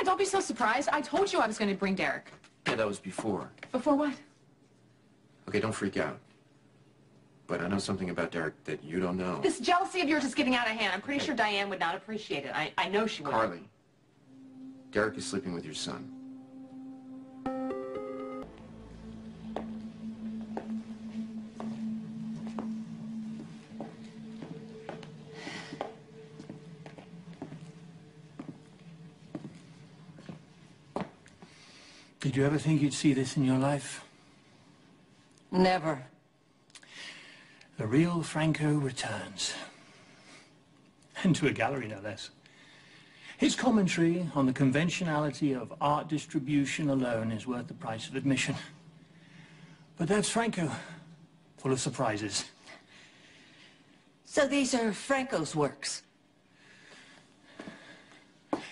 don't be so surprised. I told you I was going to bring Derek. Yeah, that was before. Before what? Okay, don't freak out. But I know something about Derek that you don't know. This jealousy of yours is getting out of hand. I'm pretty sure Diane would not appreciate it. I know she would. Carly, Derek is sleeping with your son. Did you ever think you'd see this in your life? Never. The real Franco returns. And to a gallery, no less. His commentary on the conventionality of art distribution alone is worth the price of admission. But that's Franco, full of surprises. So these are Franco's works?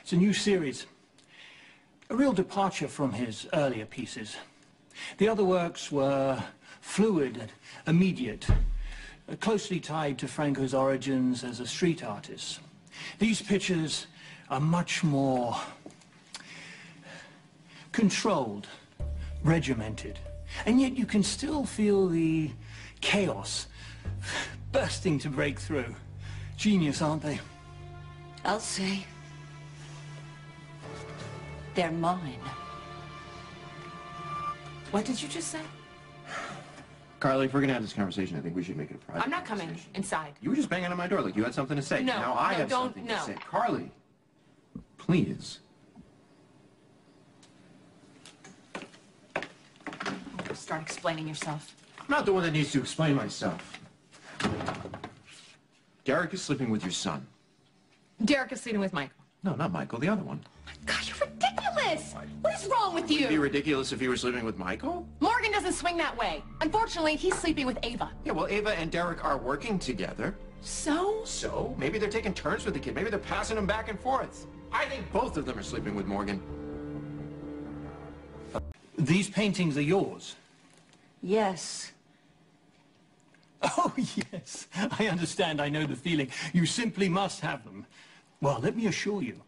It's a new series. A real departure from his earlier pieces. The other works were fluid and immediate, closely tied to Franco's origins as a street artist. These pictures are much more controlled, regimented, and yet you can still feel the chaos bursting to break through. Genius, aren't they? I'll say. They're mine. What did you just say? Carly, if we're gonna have this conversation, I think we should make it a private I'm not coming inside. You were just banging on my door like you had something to say. No, now I no, have something to say. Carly, please. Start explaining yourself. I'm not the one that needs to explain myself. Derek is sleeping with your son. Derek is sleeping with Michael. No, not Michael, the other one. God, you're ridiculous! What is wrong with you? It'd be ridiculous if he were sleeping with Michael? Morgan doesn't swing that way. Unfortunately, he's sleeping with Ava. Yeah, well, Ava and Derek are working together. So? So? Maybe they're taking turns with the kid. Maybe they're passing him back and forth. I think both of them are sleeping with Morgan. These paintings are yours? Yes. Oh, yes. I understand. I know the feeling. You simply must have them. Well, let me assure you,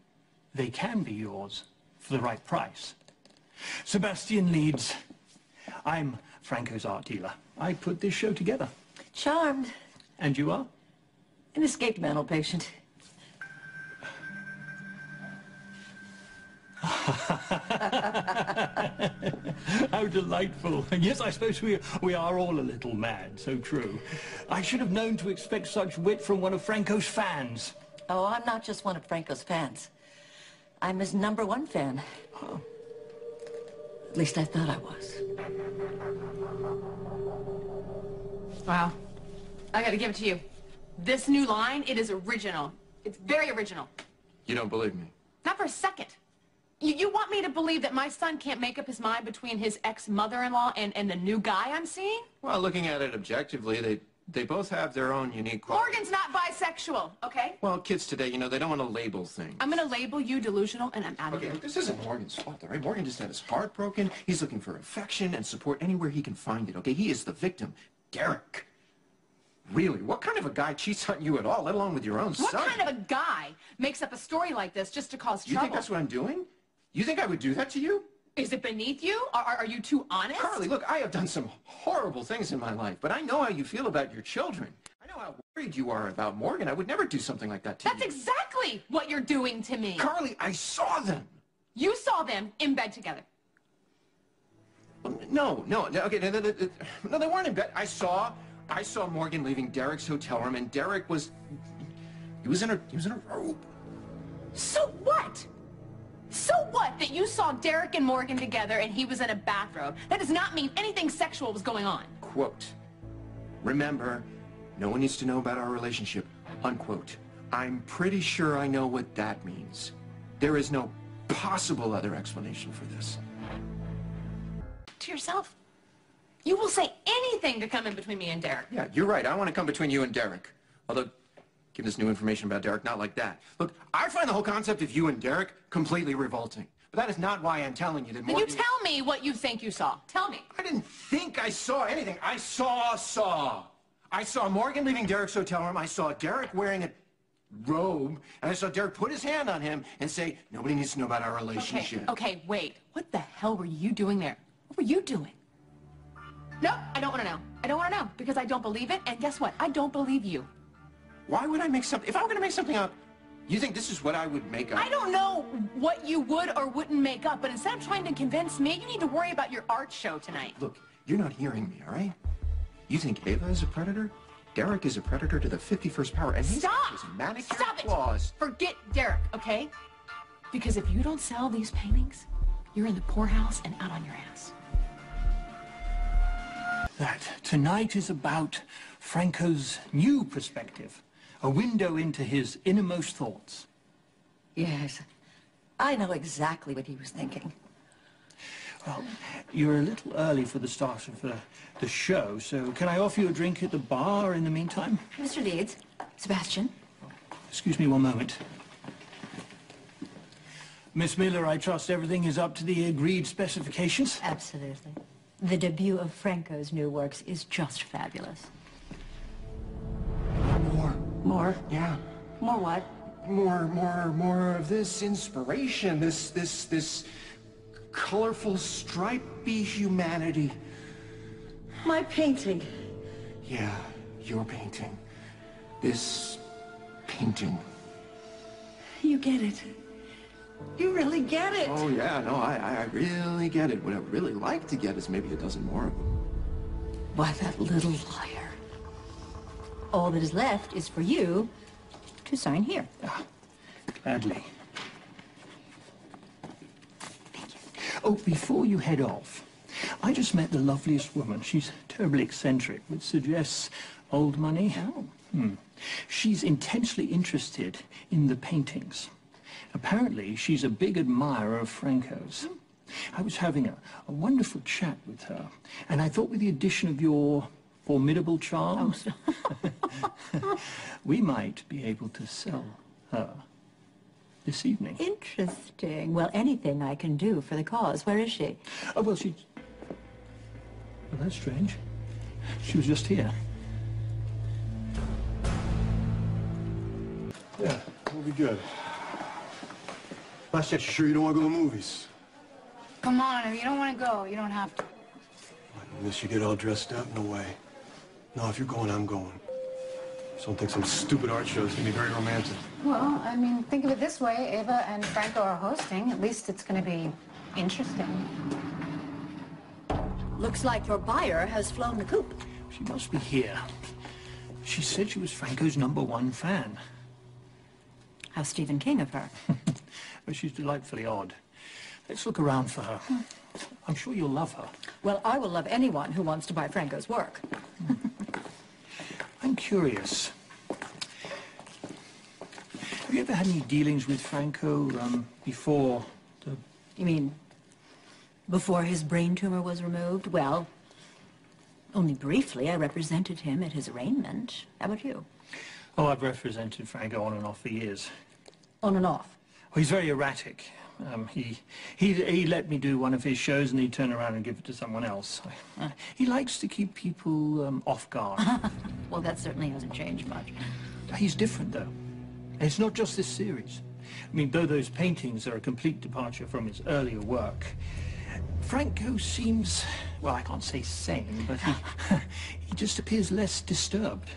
they can be yours for the right price. Sebastian Leeds. I'm Franco's art dealer. I put this show together. Charmed. And you are? An escaped mental patient. How delightful. And yes, I suppose we are all a little mad, so true. I should have known to expect such wit from one of Franco's fans. Oh, I'm not just one of Franco's fans. I'm his #1 fan. Oh. At least I thought I was. Wow. I gotta give it to you. This new line, it is original. It's very original. You don't believe me? Not for a second. You want me to believe that my son can't make up his mind between his ex-mother-in-law and the new guy I'm seeing? Well, looking at it objectively, they both have their own unique qualities. Morgan's not bisexual, okay? Well, kids today, you know, they don't want to label things. I'm gonna label you delusional, and I'm out of Okay, here. look, this isn't Morgan's fault, all right? Morgan just had his heart broken. He's looking for affection and support anywhere he can find it, okay? He is the victim. Derek. Really, what kind of a guy cheats on you at all, let alone with your own son? What kind of a guy makes up a story like this just to cause trouble? You think that's what I'm doing? You think I would do that to you? Is it beneath you? Are you too honest? Carly, look, I have done some horrible things in my life, but I know how you feel about your children. I know how worried you are about Morgan. I would never do something like that to That's you. exactly what you're doing to me. Carly, I saw them. You saw them in bed together. No, okay, no, they weren't in bed. I saw Morgan leaving Derek's hotel room, and Derek was, he was in a robe. So what? So what that you saw Derek and Morgan together and he was in a bathrobe? That does not mean anything sexual was going on. Quote, remember, no one needs to know about our relationship, unquote. I'm pretty sure I know what that means. There is no possible other explanation for this. To yourself. You will say anything to come in between me and Derek. Yeah, you're right. I want to come between you and Derek. Although, give this new information about Derek, not like that. Look, I find the whole concept of you and Derek completely revolting. But that is not why I'm telling you that Then Morgan... you tell me what you think you saw. Tell me. I didn't think I saw anything. I saw. I saw Morgan leaving Derek's hotel room. I saw Derek wearing a... robe, and I saw Derek put his hand on him and say, nobody needs to know about our relationship. Okay, wait. What the hell were you doing there? What were you doing? No, I don't want to know. I don't want to know because I don't believe it, and guess what? I don't believe you. Why would I make something? If I were going to make something up, you think this is what I would make up? I don't know what you would or wouldn't make up, but instead of trying to convince me, you need to worry about your art show tonight. Look, you're not hearing me, all right? You think Ava is a predator? Derek is a predator to the 51st power, and he's Stop! his manicured Stop it! claws. Forget Derek, okay? Because if you don't sell these paintings, you're in the poorhouse and out on your ass. That tonight is about Franco's new perspective, a window into his innermost thoughts. Yes. I know exactly what he was thinking. Well, you're a little early for the start of the show, so can I offer you a drink at the bar in the meantime? Mr. Leeds, Sebastian. Excuse me one moment. Miss Miller, I trust everything is up to the agreed specifications? Absolutely. The debut of Franco's new works is just fabulous. More. More? Yeah. More what? More of this inspiration, this colorful, stripy humanity. My painting. Yeah, your painting. This painting. You get it. You really get it. Oh, yeah, no, I really get it. What I'd really like to get is maybe a dozen more of them. Why, that little liar. All that is left is for you to sign here. Gladly. Oh, before you head off, I just met the loveliest woman. She's terribly eccentric, which suggests old money. Oh. She's intensely interested in the paintings. Apparently, she's a big admirer of Franco's. I was having a wonderful chat with her, and I thought with the addition of your formidable charms, we might be able to sell her this evening. Interesting. Well, anything I can do for the cause. Where is she? Oh, well, she's... Well, that's strange. She was just here. Yeah, we'll be good. Last chance, you sure you don't want to go to the movies? Come on, if you don't want to go, you don't have to. Unless you get all dressed up, no way. No, if you're going, I'm going. Just don't think some stupid art show is going to be very romantic. Well, I mean, think of it this way. Ava and Franco are hosting. At least it's going to be interesting. Looks like your buyer has flown the coop. She must be here. She said she was Franco's #1 fan. How Stephen King of her. But she's delightfully odd. Let's look around for her. I'm sure you'll love her. Well, I will love anyone who wants to buy Franco's work. I'm curious. Have you ever had any dealings with Franco before the... You mean before his brain tumor was removed? Well, only briefly. I represented him at his arraignment. How about you? Oh, I've represented Franco on and off for years. On and off. Well, he's very erratic. He let me do one of his shows and he'd turn around and give it to someone else. He likes to keep people off guard. Well, that certainly hasn't changed much. He's different, though. And it's not just this series. I mean, though those paintings are a complete departure from his earlier work, Franco seems, well, I can't say sane, but he just appears less disturbed.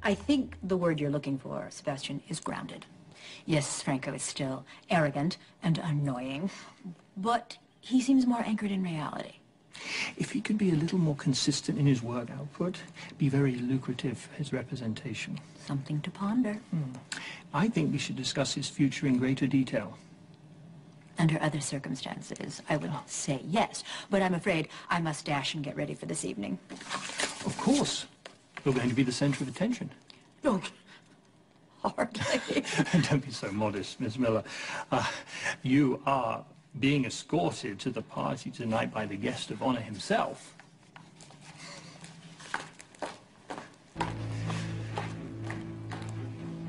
I think the word you're looking for, Sebastian, is grounded. Yes, Franco is still arrogant and annoying, but he seems more anchored in reality. If he could be a little more consistent in his work output, be very lucrative, his representation. Something to ponder. I think we should discuss his future in greater detail. Under other circumstances, I would say yes, but I'm afraid I must dash and get ready for this evening. Of course. You're going to be the center of attention. No, hardly. Don't be so modest, Miss Miller. You are being escorted to the party tonight by the guest of honor himself.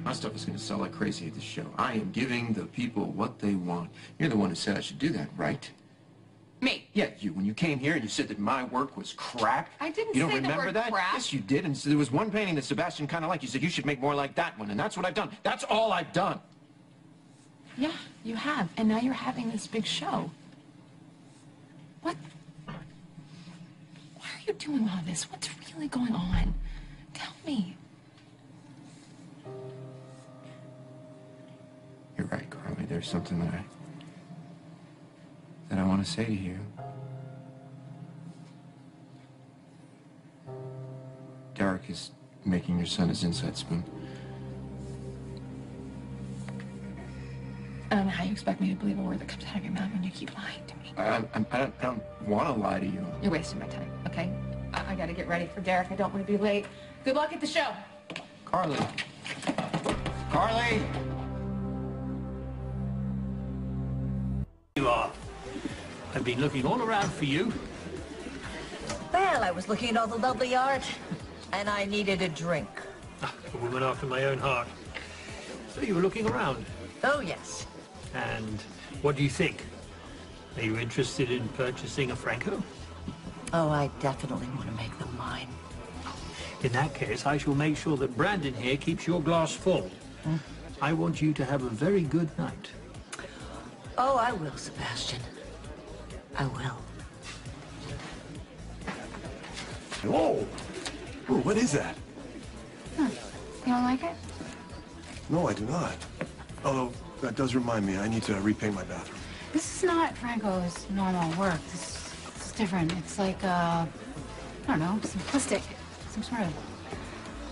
My stuff is going to sell like crazy at this show. I am giving the people what they want. You're the one who said I should do that, right? Me. Yeah, you. When you came here and you said that my work was crap. I didn't You don't say the remember word that? crap. Yes, you did. And so there was one painting that Sebastian kind of liked. You said you should make more like that one, and that's what I've done. That's all I've done. Yeah, you have. And now you're having this big show. What? Why are you doing all this? What's really going on? Tell me. You're right, Carly. There's something that I want to say to you. Derek is making your son his inside spoon. I don't know how you expect me to believe a word that comes out of your mouth when you keep lying to me. I don't want to lie to you. You're wasting my time, okay? I gotta get ready for Derek. I don't want to be late. Good luck at the show. Carly. Carly! You are. I've been looking all around for you. Well, I was looking at all the lovely art, and I needed a drink. A woman after my own heart. So you were looking around. Oh, yes. And what do you think? Are you interested in purchasing a Franco? Oh, I definitely want to make them mine. In that case, I shall make sure that Brandon here keeps your glass full. I want you to have a very good night. Oh, I will, Sebastian. I will. Whoa! Ooh, what is that? You don't like it? No, I do not. Although, that does remind me, I need to repaint my bathroom. This is not Franco's normal work. This is different. It's like, I don't know, simplistic. Some sort of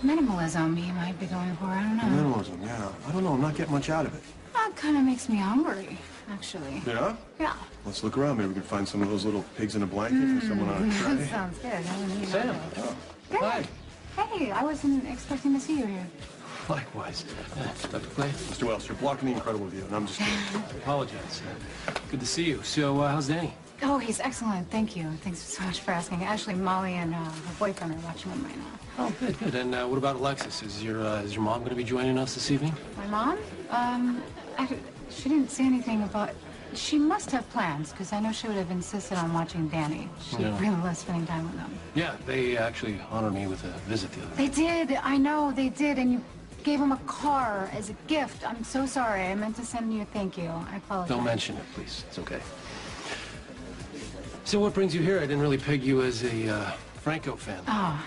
minimalism he might be going for. I don't know. Minimalism, yeah. I don't know, I'm not getting much out of it. That kind of makes me hungry, actually. Yeah? Yeah. Let's look around. Maybe we can find some of those little pigs in a blanket for someone on a That tray. sounds good. I wouldn't eat Sam. that. Hi. Hey, I wasn't expecting to see you here. Likewise. Like to play? Mr. Wells, you're blocking the incredible view, and I'm just kidding. I apologize. Good to see you. So, how's Danny? Oh, he's excellent. Thank you. Thanks so much for asking. Actually, Molly and her boyfriend are watching him right now. Oh, good, good. And what about Alexis? Is your mom going to be joining us this evening? My mom? She didn't say anything about... She must have plans, because I know she would have insisted on watching Danny. She really loves spending time with him. Yeah, they actually honored me with a visit the other day. They did. I know, they did. And you gave him a car as a gift. I'm so sorry. I meant to send you a thank you. I apologize. Don't mention it, please. It's okay. So what brings you here? I didn't really peg you as a Franco fan. Oh,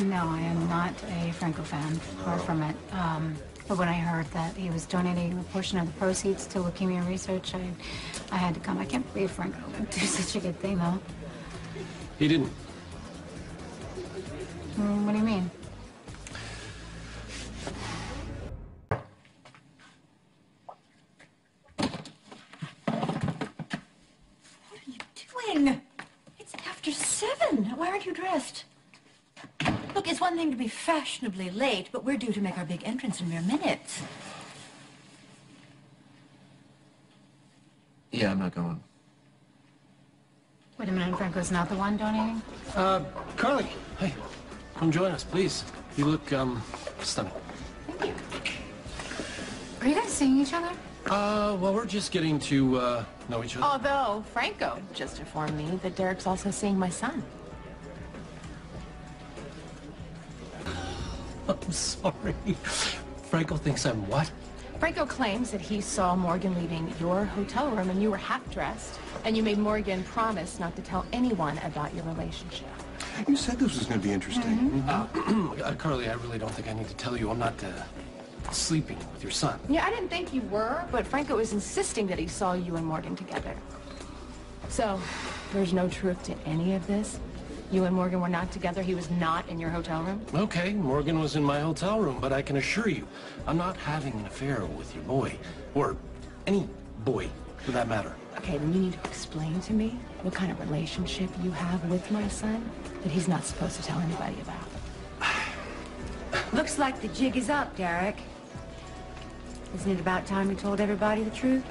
no, I am not a Franco fan. Far from it. But when I heard that he was donating a portion of the proceeds to leukemia research, I had to come. I can't believe Franco would do such a good thing, though. He didn't. What do you mean? What are you doing? It's after 7. Why aren't you dressed? Look, it's one thing to be fashionably late, but we're due to make our big entrance in mere minutes. Yeah, I'm not going. Wait a minute, Franco's not the one donating? Carly, hey, come join us, please. You look, stunning. Thank you. Are you guys seeing each other? Well, we're just getting to, know each other. Although, Franco just informed me that Derek's also seeing my son. I'm sorry. Franco thinks I'm what? Franco claims that he saw Morgan leaving your hotel room and you were half-dressed, and you made Morgan promise not to tell anyone about your relationship. You said this was going to be interesting. Carly, I really don't think I need to tell you I'm not, sleeping with your son. Yeah, I didn't think you were, but Franco is insisting that he saw you and Morgan together. So, there's no truth to any of this? You and Morgan were not together? He was not in your hotel room? Okay, Morgan was in my hotel room, but I can assure you, I'm not having an affair with your boy. Or any boy, for that matter. Okay, then you need to explain to me what kind of relationship you have with my son that he's not supposed to tell anybody about. Looks like the jig is up, Derek. Isn't it about time we told everybody the truth?